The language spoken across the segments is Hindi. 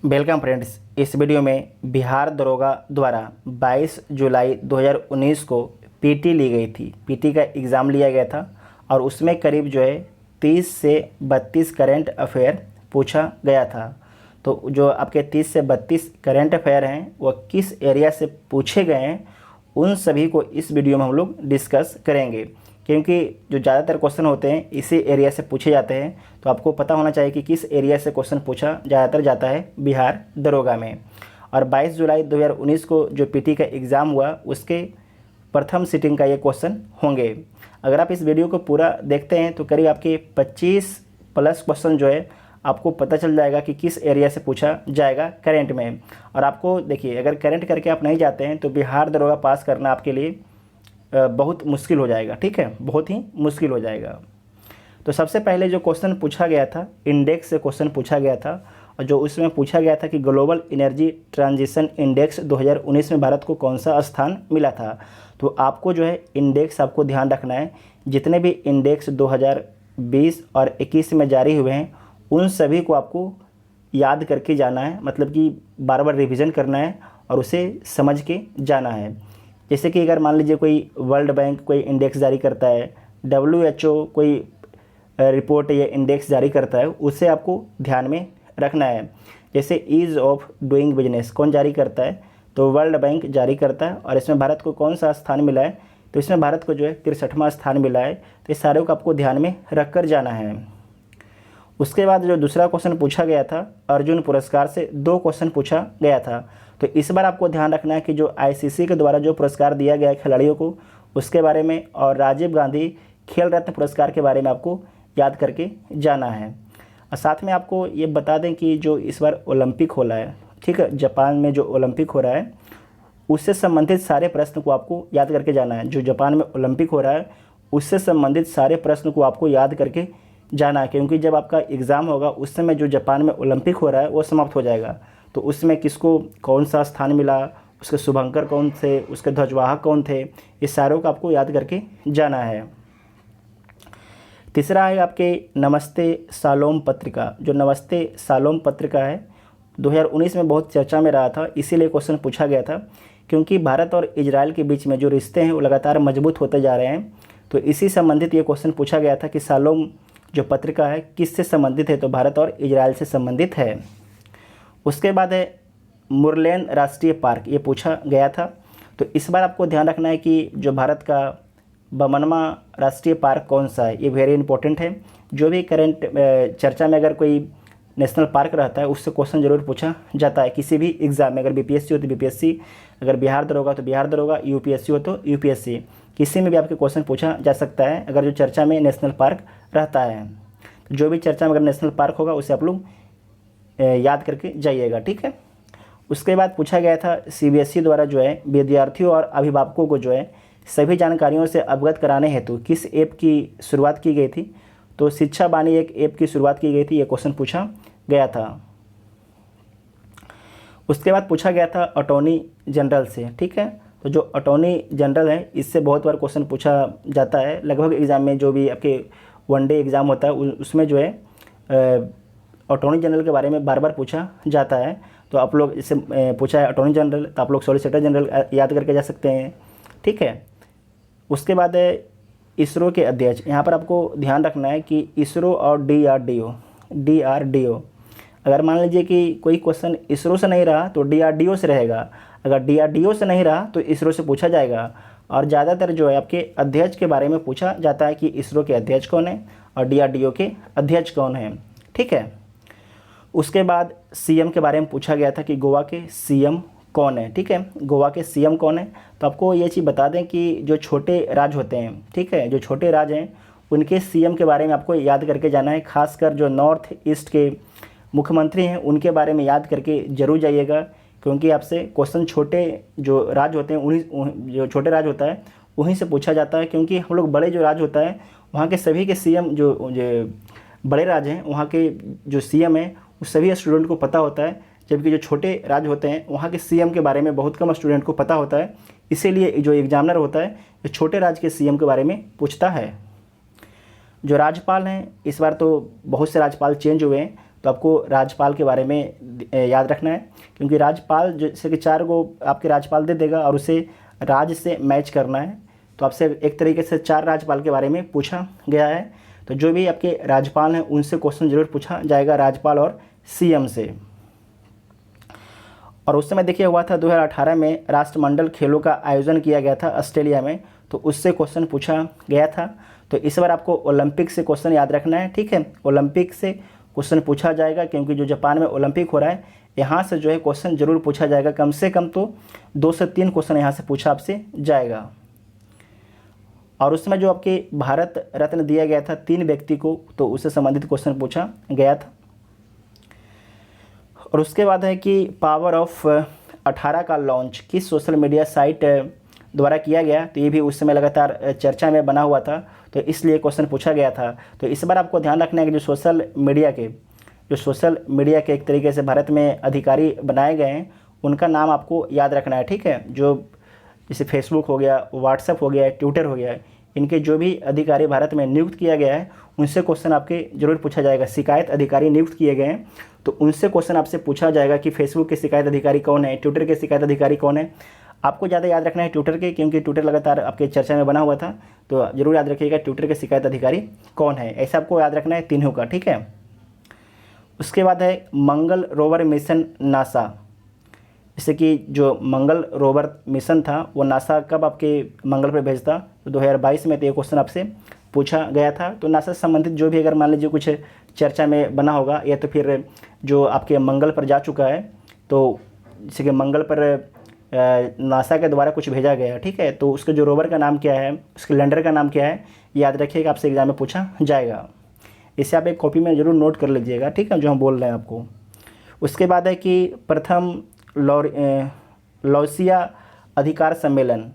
Welcome friends. इस वीडियो में बिहार दरोगा द्वारा 22 जुलाई 2019 को पीटी ली गई थी। पीटी का एग्ज़ाम लिया गया था और उसमें करीब 30 से 32 करंट अफेयर पूछा गया था। तो जो आपके 30 से 32 करंट अफेयर हैं वो किस एरिया से पूछे गए हैं, उन सभी को इस वीडियो में हम लोग डिस्कस करेंगे, क्योंकि जो ज़्यादातर क्वेश्चन होते हैं इसी एरिया से पूछे जाते हैं। तो आपको पता होना चाहिए कि किस एरिया से क्वेश्चन पूछा ज़्यादातर जाता है बिहार दरोगा में। और 22 जुलाई 2019 को जो पीटी का एग्ज़ाम हुआ उसके प्रथम सिटिंग का ये क्वेश्चन होंगे। अगर आप इस वीडियो को पूरा देखते हैं तो करीब आपके 25 प्लस क्वेश्चन आपको पता चल जाएगा कि किस एरिया से पूछा जाएगा करंट में। और आपको देखिए, अगर करंट करके आप नहीं जाते हैं तो बिहार दरोगा पास करना आपके लिए बहुत मुश्किल हो जाएगा। ठीक है, बहुत ही मुश्किल हो जाएगा। तो सबसे पहले जो क्वेश्चन पूछा गया था, इंडेक्स से क्वेश्चन पूछा गया था, और जो उसमें पूछा गया था कि ग्लोबल एनर्जी ट्रांजिशन इंडेक्स 2019 में भारत को कौन सा स्थान मिला था। तो आपको इंडेक्स आपको ध्यान रखना है। जितने भी इंडेक्स 2020 और 21 में जारी हुए हैं उन सभी को आपको याद करके जाना है, मतलब कि बार बार रिवीजन करना है और उसे समझ के जाना है। जैसे कि अगर मान लीजिए कोई वर्ल्ड बैंक कोई इंडेक्स जारी करता है, WHO कोई रिपोर्ट या इंडेक्स जारी करता है, उसे आपको ध्यान में रखना है। जैसे ईज़ ऑफ डूइंग बिजनेस कौन जारी करता है, तो वर्ल्ड बैंक जारी करता है। और इसमें भारत को कौन सा स्थान मिला है, तो इसमें भारत को 63वां स्थान मिला है। तो इस सारे को आपको ध्यान में रख कर जाना है। उसके बाद जो दूसरा क्वेश्चन पूछा गया था, अर्जुन पुरस्कार से 2 क्वेश्चन पूछा गया था। तो इस बार आपको ध्यान रखना है कि जो ICC के द्वारा जो पुरस्कार दिया गया है खिलाड़ियों को, उसके बारे में, और राजीव गांधी खेल रत्न पुरस्कार के बारे में आपको याद करके जाना है। और साथ में आपको ये बता दें कि जो इस बार ओलंपिक हो रहा है, ठीक है, जापान में जो ओलंपिक हो रहा है उससे संबंधित सारे प्रश्न को आपको याद करके जाना है। जो जापान में ओलंपिक हो रहा है उससे संबंधित सारे प्रश्न को आपको याद करके जाना है, क्योंकि जब आपका एग्ज़ाम होगा उस समय जो जापान में ओलंपिक हो रहा है वो समाप्त हो जाएगा। तो उसमें किसको कौन सा स्थान मिला, उसके शुभंकर कौन थे, उसके ध्वजवाहक कौन थे, इस सारों को आपको याद करके जाना है। तीसरा है आपके नमस्ते शालोम पत्रिका। जो नमस्ते शालोम पत्रिका है 2019 में बहुत चर्चा में रहा था, इसीलिए क्वेश्चन पूछा गया था, क्योंकि भारत और इजराइल के बीच में जो रिश्ते हैं वो लगातार मजबूत होते जा रहे हैं। तो इसी संबंधित ये क्वेश्चन पूछा गया था कि शालोम जो पत्रिका है किससे संबंधित है, तो भारत और इजराइल से संबंधित है। उसके बाद है मुरलेन राष्ट्रीय पार्क, ये पूछा गया था। तो इस बार आपको ध्यान रखना है कि जो भारत का बमनमा राष्ट्रीय पार्क कौन सा है, ये वेरी इंपॉर्टेंट है। जो भी करंट चर्चा में अगर कोई नेशनल पार्क रहता है उससे क्वेश्चन जरूर पूछा जाता है किसी भी एग्ज़ाम में। अगर BPSC हो तो BPSC, अगर बिहार दरोगा तो बिहार दरोगा, UPSC हो तो UPSC, किसी में भी आपके क्वेश्चन पूछा जा सकता है अगर जो चर्चा में नेशनल पार्क रहता है। तो जो भी चर्चा में अगर नेशनल पार्क होगा उसे आप लोग याद करके जाइएगा, ठीक है। उसके बाद पूछा गया था CBSE द्वारा विद्यार्थियों और अभिभावकों को सभी जानकारियों से अवगत कराने हेतु किस ऐप की शुरुआत की गई थी। तो शिक्षा बानी एक ऐप की शुरुआत की गई थी, ये क्वेश्चन पूछा गया था। उसके बाद पूछा गया था अटॉर्नी जनरल से, ठीक है। तो जो अटॉर्नी जनरल है इससे बहुत बार क्वेश्चन पूछा जाता है। लगभग एग्ज़ाम में जो भी आपके वनडे एग्ज़ाम होता है उसमें अटॉर्नी जनरल के बारे में बार बार पूछा जाता है। तो आप लोग इससे पूछा है अटॉर्नी जनरल, तो आप लोग सॉलिसिटर जनरल याद करके जा सकते हैं, ठीक है। उसके बाद है इसरो के अध्यक्ष। यहाँ पर आपको ध्यान रखना है कि इसरो और DRDO, अगर मान लीजिए कि कोई क्वेश्चन इसरो से नहीं रहा तो DRDO से रहेगा, अगर DRDO से नहीं रहा तो इसरो से पूछा जाएगा। और ज़्यादातर आपके अध्यक्ष के बारे में पूछा जाता है कि इसरो के अध्यक्ष कौन है और DRDO के अध्यक्ष कौन है, ठीक है। उसके बाद CM के बारे में पूछा गया था कि गोवा के CM कौन है, ठीक है, गोवा के CM कौन है। तो आपको ये चीज़ बता दें कि जो छोटे राज्य होते हैं, ठीक है, जो छोटे राज्य हैं उनके CM के बारे में आपको याद करके जाना है। खासकर जो नॉर्थ ईस्ट के मुख्यमंत्री हैं उनके बारे में याद करके जरूर जाइएगा, क्योंकि आपसे क्वेश्चन छोटे जो राज्य होते हैं उन्हीं जो छोटे राज्य होता है वहीं से पूछा जाता है। क्योंकि हम लोग बड़े जो राज्य होता है वहाँ के सभी के CM जो बड़े राज्य हैं वहाँ के जो CM हैं उस सभी स्टूडेंट को पता होता है, जबकि जो छोटे राज्य होते हैं वहाँ के CM के बारे में बहुत कम स्टूडेंट को पता होता है। इसीलिए जो एग्जामिनर होता है जो छोटे राज्य के CM के बारे में पूछता है। जो राज्यपाल हैं इस बार तो बहुत से राज्यपाल चेंज हुए हैं, तो आपको राज्यपाल के बारे में याद रखना है, क्योंकि राज्यपाल जैसे कि 4 को आपके राज्यपाल दे देगा और उसे राज्य से मैच करना है। तो आपसे एक तरीके से 4 राज्यपाल के बारे में पूछा गया है। तो जो भी आपके राज्यपाल हैं उनसे क्वेश्चन जरूर पूछा जाएगा, राज्यपाल और सीएम से। और उस समय देखिए हुआ था 2018 में राष्ट्रमंडल खेलों का आयोजन किया गया था ऑस्ट्रेलिया में, तो उससे क्वेश्चन पूछा गया था। तो इस बार आपको ओलंपिक से क्वेश्चन याद रखना है, ठीक है। ओलंपिक से क्वेश्चन पूछा जाएगा, क्योंकि जो जापान में ओलंपिक हो रहा है यहाँ से जो है क्वेश्चन जरूर पूछा जाएगा। कम से कम तो 2 से 3 क्वेश्चन यहाँ से पूछा आपसे जाएगा। और उसमें जो आपके भारत रत्न दिया गया था 3 व्यक्ति को, तो उससे संबंधित क्वेश्चन पूछा गया था। और उसके बाद है कि पावर ऑफ 18 का लॉन्च किस सोशल मीडिया साइट द्वारा किया गया, तो ये भी उस समय लगातार चर्चा में बना हुआ था, तो इसलिए क्वेश्चन पूछा गया था। तो इस बार आपको ध्यान रखना है कि जो सोशल मीडिया के एक तरीके से भारत में अधिकारी बनाए गए हैं उनका नाम आपको याद रखना है, ठीक है। जो जैसे फेसबुक हो गया, व्हाट्सएप हो गया, ट्विटर हो गया, इनके जो भी अधिकारी भारत में नियुक्त किया गया है उनसे क्वेश्चन आपके जरूर पूछा जाएगा। शिकायत अधिकारी नियुक्त किए गए हैं तो उनसे क्वेश्चन आपसे पूछा जाएगा कि फेसबुक के शिकायत अधिकारी कौन है, ट्विटर के शिकायत अधिकारी कौन है। आपको ज़्यादा याद रखना है ट्विटर के, क्योंकि ट्विटर लगातार आपके चर्चा में बना हुआ था, तो जरूर याद रखिएगा ट्विटर के शिकायत अधिकारी कौन है। ऐसा आपको याद रखना है तीनों का, ठीक है। उसके बाद है मंगल रोवर मिशन नासा, जैसे कि जो मंगल रोवर मिशन था वो नासा कब आपके मंगल पर भेजता, तो 2022 में। तो ये क्वेश्चन आपसे पूछा गया था। तो नासा से संबंधित जो भी अगर मान लीजिए कुछ चर्चा में बना होगा, या तो फिर जो आपके मंगल पर जा चुका है, तो जैसे कि मंगल पर नासा के द्वारा कुछ भेजा गया है, ठीक है, तो उसके जो रोवर का नाम क्या है, उसके लैंडर का नाम क्या है, याद रखिएगा, आपसे एग्जाम में पूछा जाएगा। इसे आप एक कॉपी में ज़रूर नोट कर लीजिएगा, ठीक है, जो हम बोल रहे हैं आपको। उसके बाद है कि प्रथम लॉसिया अधिकार सम्मेलन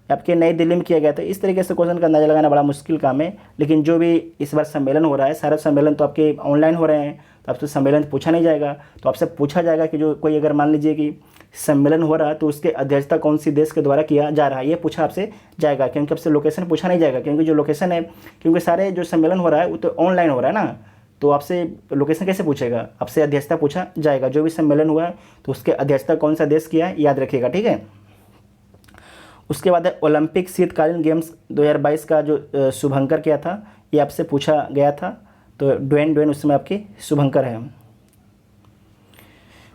आपके नई दिल्ली में किया गया था। इस तरीके से क्वेश्चन का अंदाजा लगाना बड़ा मुश्किल काम है, लेकिन जो भी इस बार सम्मेलन हो रहा है, सारे सम्मेलन तो आपके ऑनलाइन हो रहे हैं, तो आपसे सम्मेलन पूछा नहीं जाएगा। तो आपसे पूछा जाएगा कि जो कोई अगर मान लीजिए कि सम्मेलन हो रहा है तो उसके अध्यक्षता कौन सी देश के द्वारा किया जा रहा है, ये पूछा आपसे जाएगा। क्योंकि आपसे लोकेशन पूछा नहीं जाएगा, क्योंकि जो लोकेशन है, क्योंकि सारे जो सम्मेलन हो रहा है वो तो ऑनलाइन हो रहा है ना, तो आपसे लोकेशन कैसे पूछेगा, आपसे अध्यक्षता पूछा जाएगा। जो भी सम्मेलन हुआ है तो उसके अध्यक्षता कौन सा देश किया है, याद रखिएगा, ठीक है। उसके बाद है ओलंपिक शीतकालीन गेम्स 2022 का जो शुभंकर किया था, ये आपसे पूछा गया था। तो ड्वेन उसमें आपके शुभंकर हैं।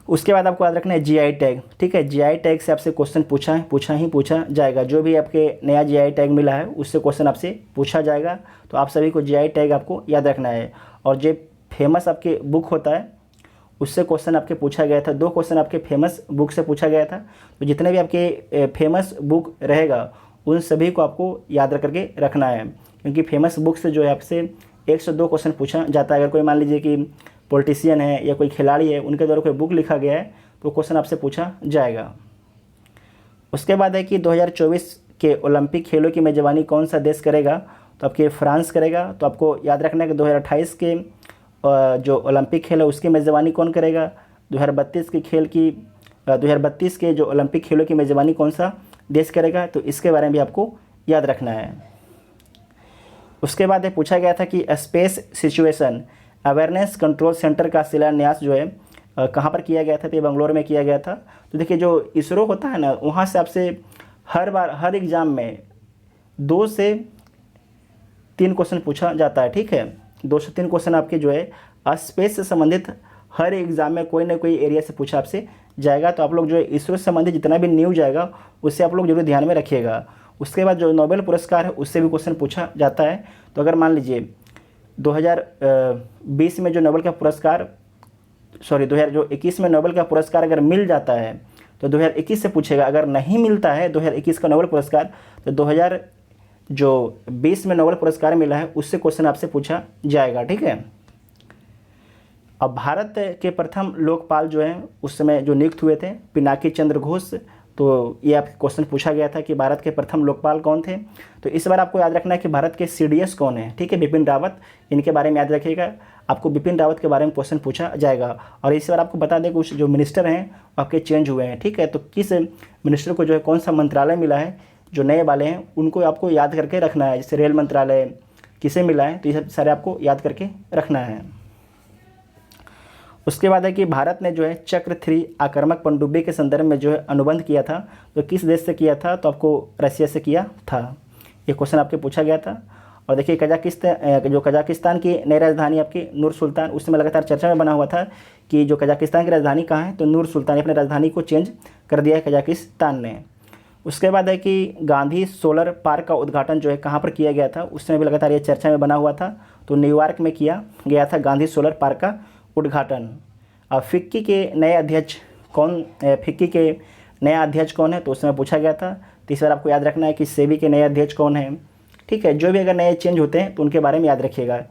उसके बाद आपको याद रखना है जीआई टैग, ठीक है। जीआई टैग से आपसे क्वेश्चन पूछा जाएगा। जो भी आपके नया जीआई टैग मिला है उससे क्वेश्चन आपसे पूछा जाएगा। तो आप सभी को जीआई टैग आपको याद रखना है। और जो फेमस आपके बुक होता है उससे क्वेश्चन आपके पूछा गया था। 2 क्वेश्चन आपके फेमस बुक से पूछा गया था। तो जितने भी आपके फेमस बुक रहेगा उन सभी को आपको याद करके रखना है, क्योंकि फेमस बुक से जो है आपसे 1 से 2 क्वेश्चन पूछा जाता है। अगर कोई मान लीजिए कि पॉलिटिशियन है या कोई खिलाड़ी है, उनके द्वारा कोई बुक लिखा गया है तो क्वेश्चन आपसे पूछा जाएगा। उसके बाद है कि 2024 के ओलंपिक खेलों की मेजबानी कौन सा देश करेगा, तो आपके फ्रांस करेगा। तो आपको याद रखना है कि 2028 के जो ओलंपिक खेल है उसकी मेज़बानी कौन करेगा, 2032 के जो ओलंपिक खेलों की मेज़बानी कौन सा देश करेगा, तो इसके बारे में भी आपको याद रखना है। उसके बाद ये पूछा गया था कि space situation awareness control centre का शिलान्यास जो है कहाँ पर किया गया था, तो ये बेंगलोर में किया गया था। तो देखिए जो इसरो होता है ना, वहाँ से आपसे हर बार हर एग्ज़ाम में 2 से 3 क्वेश्चन पूछा जाता है, ठीक है। 2 से 3 क्वेश्चन आपके जो है स्पेस से संबंधित हर एग्ज़ाम में कोई ना कोई एरिया से पूछा आपसे जाएगा। तो आप लोग जो है इसरो से संबंधित जितना भी न्यूज़ आएगा उससे आप लोग जरूर ध्यान में रखिएगा। उसके बाद जो नोबेल पुरस्कार है उससे भी क्वेश्चन पूछा जाता है। तो अगर मान लीजिए 2020 में जो नोबेल का पुरस्कार 2021 में नोबेल का पुरस्कार अगर मिल जाता है तो 2021 से पूछेगा। अगर नहीं मिलता है 2021 का नोबेल पुरस्कार, तो 2020 में नोबेल पुरस्कार मिला है उससे क्वेश्चन आपसे पूछा जाएगा, ठीक है। अब भारत के प्रथम लोकपाल जो हैं उस समय जो नियुक्त हुए थे पिनाकी चंद्र घोष, तो ये आपके क्वेश्चन पूछा गया था कि भारत के प्रथम लोकपाल कौन थे। तो इस बार आपको याद रखना है कि भारत के सीडीएस कौन है, ठीक है, बिपिन रावत, इनके बारे में याद रखिएगा। आपको बिपिन रावत के बारे में क्वेश्चन पूछा जाएगा। और इस बार आपको बता दें कुछ जो मिनिस्टर हैं आपके चेंज हुए हैं, ठीक है। तो किस मिनिस्टर को जो है कौन सा मंत्रालय मिला है, जो नए वाले हैं उनको आपको याद करके रखना है। जैसे रेल मंत्रालय किसे मिला है, तो ये सब सारे आपको याद करके रखना है। उसके बाद है कि भारत ने जो है चक्र 3 आक्रामक पनडुब्बी के संदर्भ में जो है अनुबंध किया था, तो किस देश से किया था? तो आपको रसिया से किया था। ये क्वेश्चन आपके पूछा गया था। और देखिए कजाकिस्तान की नई राजधानी आपकी नूर सुल्तान, उस समय लगातार चर्चा में बना हुआ था कि जो कजाकिस्तान की राजधानी कहाँ है, तो नूर सुल्तान, अपनी राजधानी को चेंज कर दिया है कजाकिस्तान ने। उसके बाद है कि गांधी सोलर पार्क का उद्घाटन जो है कहाँ पर किया गया था, उस समय भी लगातार ये चर्चा में बना हुआ था, तो न्यूयॉर्क में किया गया था गांधी सोलर पार्क का उद्घाटन। और फिक्की के नए अध्यक्ष कौन है, तो उस समय पूछा गया था। तो इस बार आपको याद रखना है कि सेबी के नए अध्यक्ष कौन हैं, ठीक है। जो भी अगर नए चेंज होते हैं तो उनके बारे में याद रखिएगा।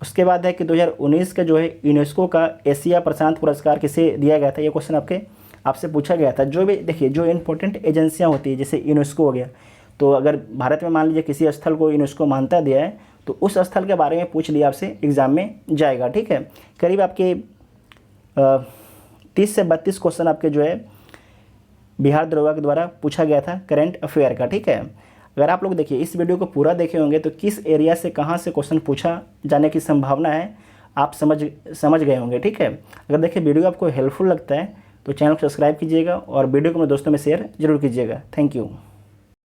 उसके बाद है कि 2019 का जो है यूनेस्को का एशिया प्रशांत पुरस्कार किसे दिया गया था, ये क्वेश्चन आपसे पूछा गया था। जो भी देखिए जो इंपॉर्टेंट एजेंसियां होती है, जैसे यूनेस्को हो गया, तो अगर भारत में मान लीजिए किसी स्थल को यूनेस्को मान्यता दिया है तो उस स्थल के बारे में पूछ लिया आपसे एग्जाम में जाएगा, ठीक है। करीब आपके 30 से 32 क्वेश्चन आपके जो है बिहार दरोगा के द्वारा पूछा गया था करंट अफेयर का, ठीक है। अगर आप लोग देखिए इस वीडियो को पूरा देखे होंगे तो किस एरिया से कहाँ से क्वेश्चन पूछा जाने की संभावना है आप समझ गए होंगे, ठीक है। अगर देखिए वीडियो आपको हेल्पफुल लगता है तो चैनल को सब्सक्राइब कीजिएगा और वीडियो को अपने दोस्तों में शेयर जरूर कीजिएगा। Thank you.